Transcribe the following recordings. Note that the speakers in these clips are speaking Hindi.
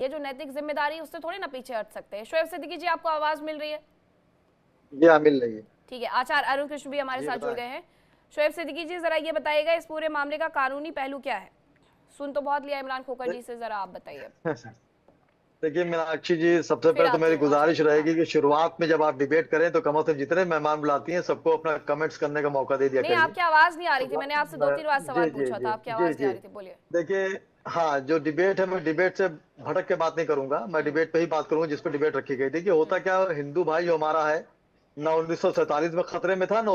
ये जो नैतिक जिम्मेदारी है उससे थोड़ी ना पीछे हट सकते हैं। शोएब सिद्दीकी जी, आपको आवाज मिल रही है? जी हाँ, मिल रही है। ठीक है, आचार्य अरुण कृष्ण भी हमारे जी साथ जुड़ बताएं। गए हैं। शोएब सिद्दीकी जी, जरा ये बताइएगा इस पूरे मामले का कानूनी पहलू क्या है? सुन तो बहुत लिया इमरान खोखर जी से, जरा आप बताइए। देखिए मीनाक्षी जी, सबसे फिर पहले तो आती मेरी हूँ गुजारिश आचार्य। हाँ, रहेगी कि शुरुआत में जब आप डिबेट करें तो कम से कम जितने मेहमान बुलाती हैं सबको अपना कमेंट्स करने का मौका दे दिया नहीं करिए। आपकी आवाज नहीं आ रही थी, मैंने आपसे दो तीन बार तो सवाल जी जी पूछा था, जी आपकी जी आवाज नहीं जी। आ रही थी, बोलिए। देखिए, हाँ, जो डिबेट है मैं डिबेट से भटक के बात नहीं करूंगा, मैं डिबेट पे ही बात करूंगा जिस पे डिबेट रखी गई थी। कि होता क्या, हिंदू भाई जो हमारा है ना 1947 में खतरे में था, ना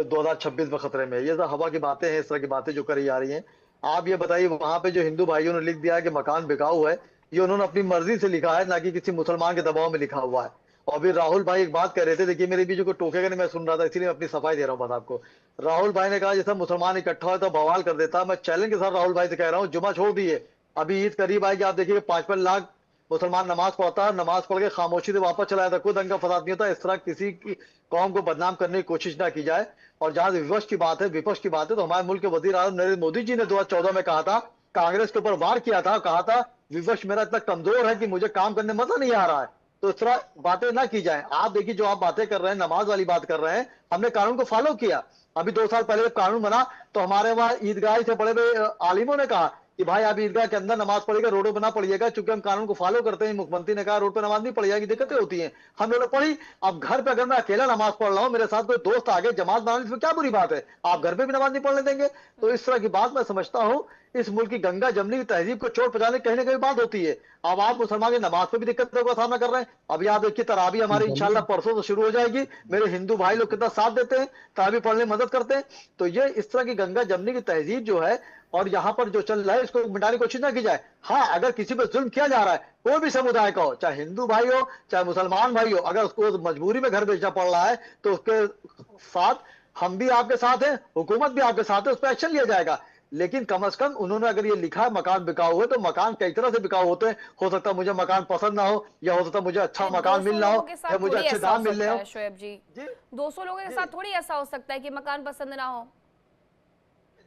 2026 में खतरे में है। ये सब हवा की बातें हैं, इस तरह की बातें जो करी जा रही हैं। आप ये बताइए, वहां पे जो हिंदू भाइयों ने लिख दिया है कि मकान बिकाऊ है, ये उन्होंने अपनी मर्जी से लिखा है, ना कि किसी मुसलमान के दबाव में लिखा हुआ है। और अभी राहुल भाई एक बात कह रहे थे, देखिए मेरे बीच को टोकेगा नहीं, मैं सुन रहा था इसीलिए मैं अपनी सफाई दे रहा हूँ बात आपको। राहुल भाई ने कहा जैसा मुसलमान इकट्ठा हो तो बवाल कर देता। मैं चैलेंज के साथ राहुल भाई से कह रहा हूँ, जुमा छोड़ दिए, अभी ईद करीब आएगी, आप देखिए 5-5 लाख मुसलमान नमाज पढ़ता है, नमाज पढ़ के खामोशी से वापस चला जाता, कोई दंगा फसाद नहीं होता। इस तरह किसी की कौम को बदनाम करने की कोशिश ना की जाए। और जहां विपक्ष की बात है, तो हमारे मुल्क के वजीर आजम नरेंद्र मोदी जी ने 2014 में कहा था, कांग्रेस के ऊपर वार किया था, कहा था विपक्ष मेरा इतना कमजोर है कि मुझे काम करने में मजा नहीं आ रहा है। तो इस तरह बातें ना की जाए। आप देखिए, जो आप बातें कर रहे हैं, नमाज वाली बात कर रहे हैं, हमने कानून को फॉलो किया। अभी 2 साल पहले जब कानून बना तो हमारे वहाँ ईदगाह से बड़े बड़े आलिमों ने कहा कि भाई आप ईदगाह के अंदर नमाज पढ़िएगा, रोडों पर ना पढ़िएगा, चूंकि हम कानून को फॉलो करते हैं। मुख्यमंत्री ने कहा रोड पर नमाज नहीं पढ़ी जाएगी, दिक्कतें होती हैं, हम लोगों ने पढ़ी। अब घर पे अगर मैं अकेला नमाज पढ़ रहा हूँ, मेरे साथ कोई दोस्त आगे जमात बनाने, इसमें क्या बुरी बात है? आप घर पे भी नमाज नहीं पढ़ने देंगे? तो इस तरह की बात मैं समझता हूँ, इस मुल्क की गंगा जमनी की तहजीब को चोट पहुंचाने कहीं ना कहीं बात होती है। अब आप मुसलमान की नमाज पे भी दिक्कतों का सामना कर रहे हैं। अभी आप देखिए, तरावी हमारी इंशाल्लाह परसों से शुरू हो जाएगी। मेरे हिंदू भाई लोग कितना साथ देते हैं, तरावी पढ़ने में मदद करते हैं। तो ये इस तरह की गंगा जमनी की तहजीब जो है, और यहाँ पर जो चल रहा है, इसको मिटाने की कोशिश ना की जाए। हाँ, अगर किसी पर जुल्म किया जा रहा है, कोई भी समुदाय का हो, चाहे हिंदू भाई हो चाहे मुसलमान भाई हो, अगर उसको मजबूरी में घर बेचना पड़ रहा है तो उसके साथ हम भी आपके साथ हैं, हुकूमत भी आपके साथ है, उस पर एक्शन लिया जाएगा। लेकिन कम से कम उन्होंने अगर ये लिखा है मकान बिकाऊ है, तो मकान कई तरह से बिकाऊ होते हैं। हो सकता है मुझे मकान पसंद ना हो, या हो सकता है मुझे अच्छा मकान 200 मिल ना लोगों हो, के साथ या मुझे थोड़ी अच्छे ऐसा हो दाम मिल रहे सकता हो। है शोएब जी। जी 200 लोगों के जी। साथ थोड़ी ऐसा हो सकता है कि मकान पसंद ना हो।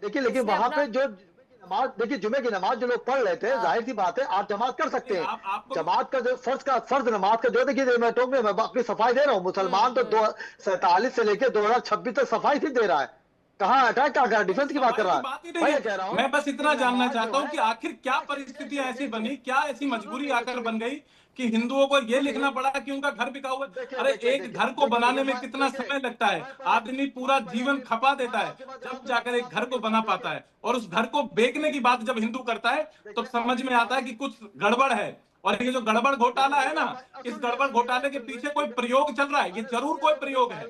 देखिए, लेकिन उसने वहां अपना। पे जो जुमे की नमाज, देखिए जुमे की नमाज जो लोग पढ़ रहे थे, हाँ। जाहिर सी बात है आप जमात कर सकते हैं। आपको भी। जमात का जो फर्ज नमाज का जो, देखिए मैं टोक में मैं अपनी सफाई दे रहा हूँ। मुसलमान तो हम्म। 247 से लेकर 2026 तक सफाई ही दे रहा है। कहाँ अटैक क्या कर रहा है, कोई डिफेंस की बात कर सफाई रहा की है। बात ही नहीं मैं है। ये कह रहा हूँ मैं बस कि इतना जानना नमाज जो चाहता हूँ है, कि आखिर क्या देखिए परिस्थितियां ऐसी देखिए बनी, क्या ऐसी मजबूरी आकर बन गई कि हिंदुओं को ये सुनिए, लिखना पड़ा कि उनका घर बिका हुआ है। देखिए अरे देखिए एक देखिए घर को देखिए बनाने देखिए में मैं कितना देखिए समय लगता है, मैं पहले आदमी पूरा मैं पहले जीवन अपनी खपा मैं देता है आपकी बात जब जवाब देना जाकर चाहता एक हूँ। घर को बना पाता है। और उस घर को बेचने की बात जब हिंदू करता है तो देखिए समझ में आता है अभी कि कुछ गड़बड़ है। और ये जो गड़बड़ घोटाला है ना, इस सुनिए गड़बड़ सुनिए घोटाले के पीछे कोई प्रयोग चल रहा है, ये अरे जरूर सुनिए कोई विक्रम प्रयोग है।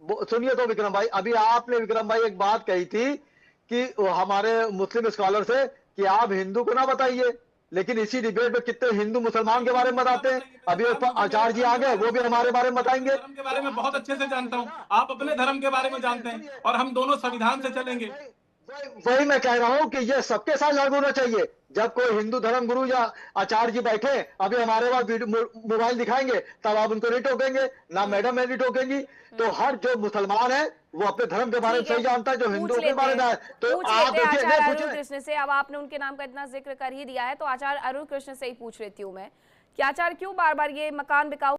भाई, सुनिए तो विक्रम भाई, अभी आपने विक्रम भाई एक बात कही थी कि वो हमारे मुस्लिम स्कॉलर से कि आप हिंदू को ना बताइए, लेकिन इसी डिबेट में कितने हिंदू हाँ, मुसलमान के बारे हिंदू में को क्यों बताते हैं। बताएंगे मेरे अभी साहब, मुझे मेरे आचार्य जी धर्म आ के गए, बारे में वो भी पता हमारे है। बारे में मैं अपने बताएंगे। धर्म के तो बारे में आप बहुत अच्छे देखिए से ना, जानता हूँ, सुनिए ना, आप अपने धर्म के बारे में नहीं नहीं जानते हैं, सुनिए, और हम दोनों संविधान से सुनिए चलेंगे। वही मैं कह रहा हूँ कि ये सबके साथ लागू होना चाहिए। जब कोई हिंदू धर्म गुरु या आचार्य जी बैठे, अभी हमारे पास मोबाइल दिखाएंगे, तब आप उनको नहीं टोकेंगे, ना हम्म। मैडम मैं नहीं टोकेंगी। तो हम्म। हर जो मुसलमान है वो अपने धर्म के बारे में ठीक है, सही जानता है, जो हिंदू अपने बारे में है। तो पूछ आप लेते हैं देखिए, नहीं आचार्य अरुण पूछे। कृष्ण से। अब आपने उनके नाम का इतना जिक्र कर ही दिया है तो आचार्य अरुण कृष्ण से ही पूछ लेती हूँ मैं कि आचार्य क्यों बार बार ये मकान बिकाऊ